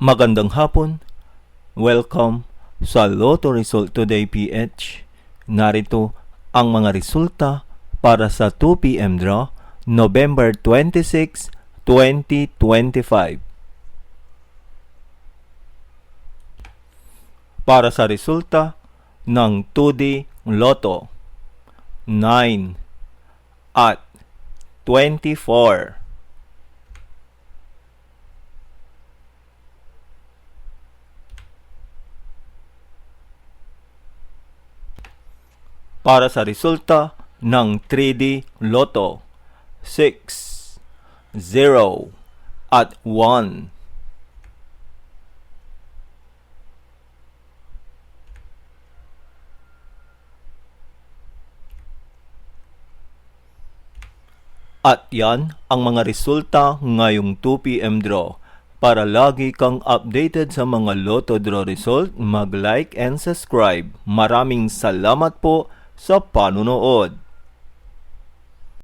Magandang hapon. Welcome sa Lotto Result Today PH. Narito ang mga resulta para sa 2 p.m. draw, November 26, 2025. Para sa resulta ng 2D Lotto, 9 at 24. Para sa resulta ng 3D Lotto, 6, 0, at 1. At yan ang mga resulta ngayong 2 p.m. draw. Para lagi kang updated sa mga Lotto draw result, mag-like and subscribe. Maraming salamat po sa panunood.